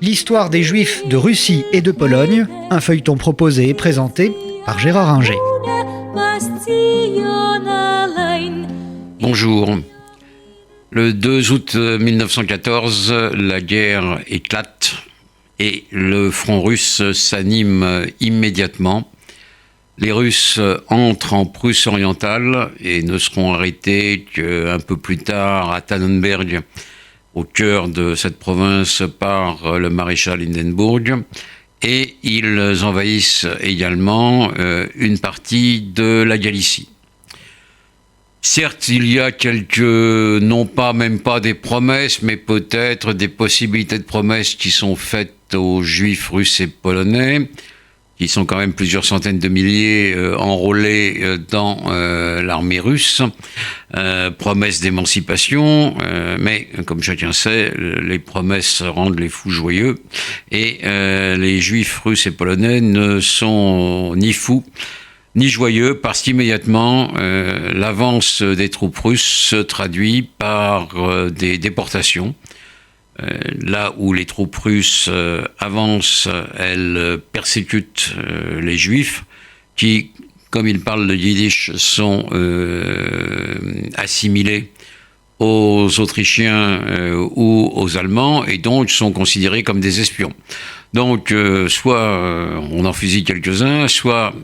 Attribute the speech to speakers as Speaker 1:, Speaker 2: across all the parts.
Speaker 1: L'histoire des Juifs de Russie et de Pologne, un feuilleton proposé et présenté par Gérard Inger.
Speaker 2: Bonjour. Le 2 août 1914, la guerre éclate et le front russe s'anime immédiatement. Les Russes entrent en Prusse orientale et ne seront arrêtés qu'un peu plus tard à Tannenberg, au cœur de cette province, par le maréchal Hindenburg. Et ils envahissent également une partie de la Galicie. Certes, il y a même pas des promesses, mais peut-être des possibilités de promesses qui sont faites aux Juifs russes et polonais, qui sont quand même plusieurs centaines de milliers enrôlés dans l'armée russe. Promesses d'émancipation, mais comme chacun sait, les promesses rendent les fous joyeux, et les Juifs russes et polonais ne sont ni fous ni joyeux, parce qu'immédiatement, l'avance des troupes russes se traduit par des déportations. Là où les troupes russes avancent, elles persécutent les Juifs, qui, comme ils parlent le yiddish, sont assimilés aux Autrichiens ou aux Allemands, et donc sont considérés comme des espions. Donc, soit on en fusille quelques-uns, soit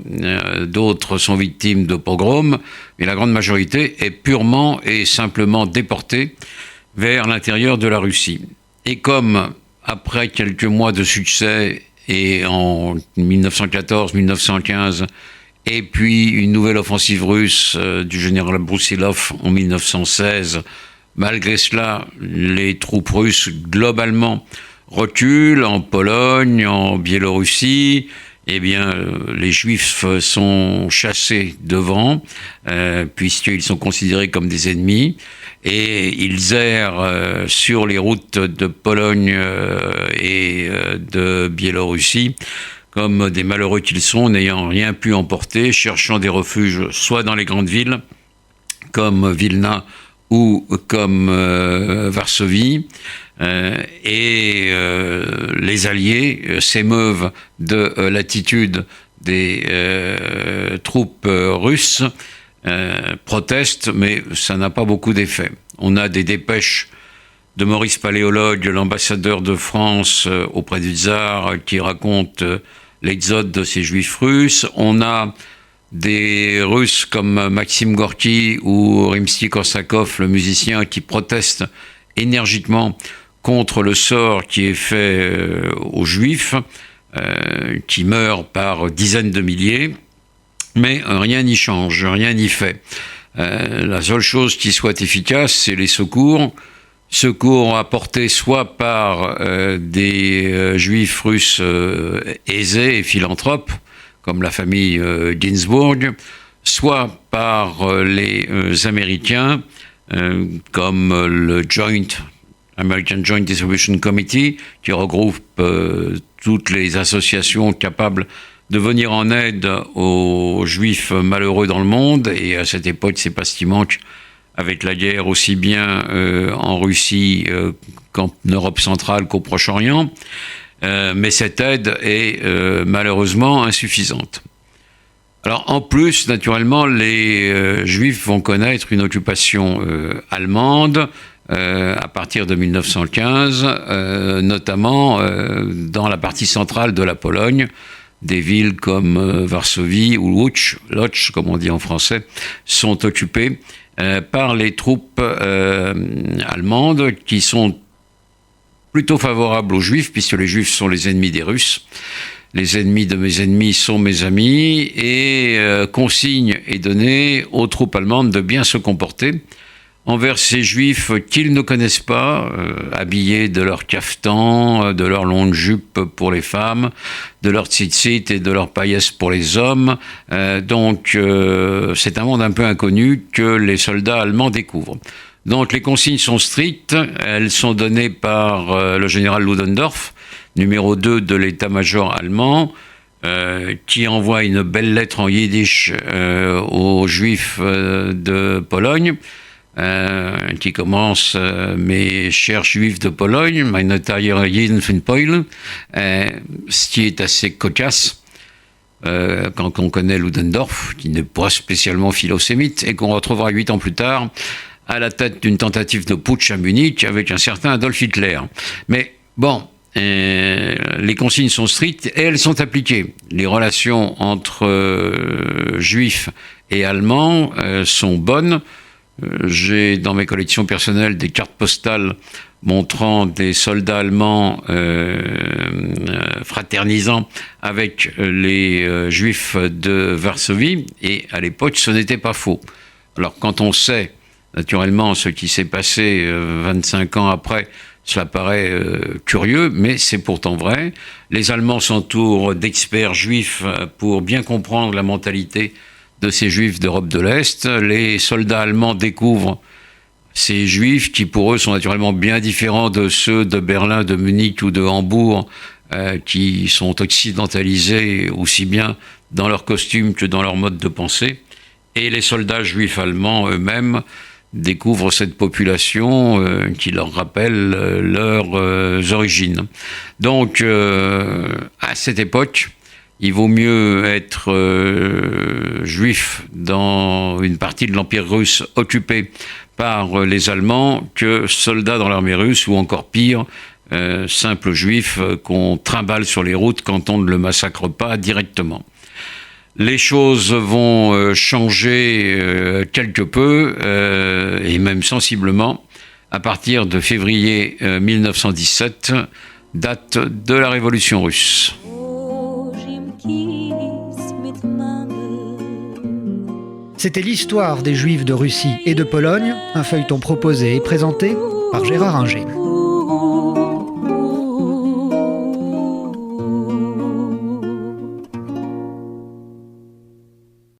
Speaker 2: d'autres sont victimes de pogroms, mais la grande majorité est purement et simplement déportée vers l'intérieur de la Russie. Et comme, après quelques mois de succès, et en 1914-1915, et puis une nouvelle offensive russe du général Broussilov en 1916, malgré cela, les troupes russes, globalement, reculent en Pologne, en Biélorussie. Eh bien, les Juifs sont chassés devant, puisqu'ils sont considérés comme des ennemis, et ils errent sur les routes de Pologne et de Biélorussie, comme des malheureux qu'ils sont, n'ayant rien pu emporter, cherchant des refuges soit dans les grandes villes, comme Vilna ou comme Varsovie. Et les Alliés s'émeuvent de l'attitude des troupes russes, protestent, mais ça n'a pas beaucoup d'effet. On a des dépêches de Maurice Paléologue, l'ambassadeur de France auprès du tsar, qui raconte l'exode de ces Juifs russes. On a des Russes comme Maxime Gorky ou Rimsky-Korsakov, le musicien, qui protestent énergiquement contre le sort qui est fait aux Juifs, qui meurent par dizaines de milliers, mais rien n'y change, rien n'y fait. La seule chose qui soit efficace, c'est les secours apportés soit par des Juifs russes aisés et philanthropes, comme la famille Ginsburg, soit par les Américains, comme le American Joint Distribution Committee, qui regroupe toutes les associations capables de venir en aide aux Juifs malheureux dans le monde. Et à cette époque, c'est pas ce qui manque, avec la guerre aussi bien en Russie qu'en Europe centrale qu'au Proche-Orient. Mais cette aide est malheureusement insuffisante. Alors, en plus, naturellement, les Juifs vont connaître une occupation allemande à partir de 1915, notamment dans la partie centrale de la Pologne. Des villes comme Varsovie ou Łódź, comme on dit en français, sont occupées par les troupes allemandes, qui sont plutôt favorables aux Juifs, puisque les Juifs sont les ennemis des Russes. Les ennemis de mes ennemis sont mes amis, et consigne est donnée aux troupes allemandes de bien se comporter envers ces Juifs qu'ils ne connaissent pas, habillés de leur caftan, de leur longue jupe pour les femmes, de leur tzitzit et de leur paillesse pour les hommes. Donc c'est un monde un peu inconnu que les soldats allemands découvrent. Donc les consignes sont strictes, elles sont données par le général Ludendorff, numéro 2 de l'état-major allemand, qui envoie une belle lettre en yiddish aux Juifs de Pologne, qui commence mes chers juifs de Pologne, meine Teilnehmer Jeden von Polen, ce qui est assez cocasse quand on connaît Ludendorff, qui n'est pas spécialement philosémite, et qu'on retrouvera 8 ans plus tard à la tête d'une tentative de putsch à Munich avec un certain Adolf Hitler. Mais bon, les consignes sont strictes et elles sont appliquées. Les relations entre juifs et allemands sont bonnes. J'ai dans mes collections personnelles des cartes postales montrant des soldats allemands fraternisant avec les juifs de Varsovie, et à l'époque ce n'était pas faux. Alors quand on sait naturellement ce qui s'est passé 25 ans après, cela paraît curieux, mais c'est pourtant vrai. Les Allemands s'entourent d'experts juifs pour bien comprendre la mentalité de ces juifs d'Europe de l'Est. Les soldats allemands découvrent ces juifs qui pour eux sont naturellement bien différents de ceux de Berlin, de Munich ou de Hambourg, qui sont occidentalisés aussi bien dans leur costume que dans leur mode de pensée. Et les soldats juifs allemands eux-mêmes découvrent cette population qui leur rappelle leurs origines. Donc, à cette époque, il vaut mieux être juif dans une partie de l'Empire russe occupée par les Allemands que soldat dans l'armée russe, ou encore pire, simple juif qu'on trimballe sur les routes quand on ne le massacre pas directement. Les choses vont changer quelque peu, et même sensiblement, à partir de février 1917, date de la Révolution russe.
Speaker 1: C'était l'histoire des Juifs de Russie et de Pologne, un feuilleton proposé et présenté par Gérard Inger.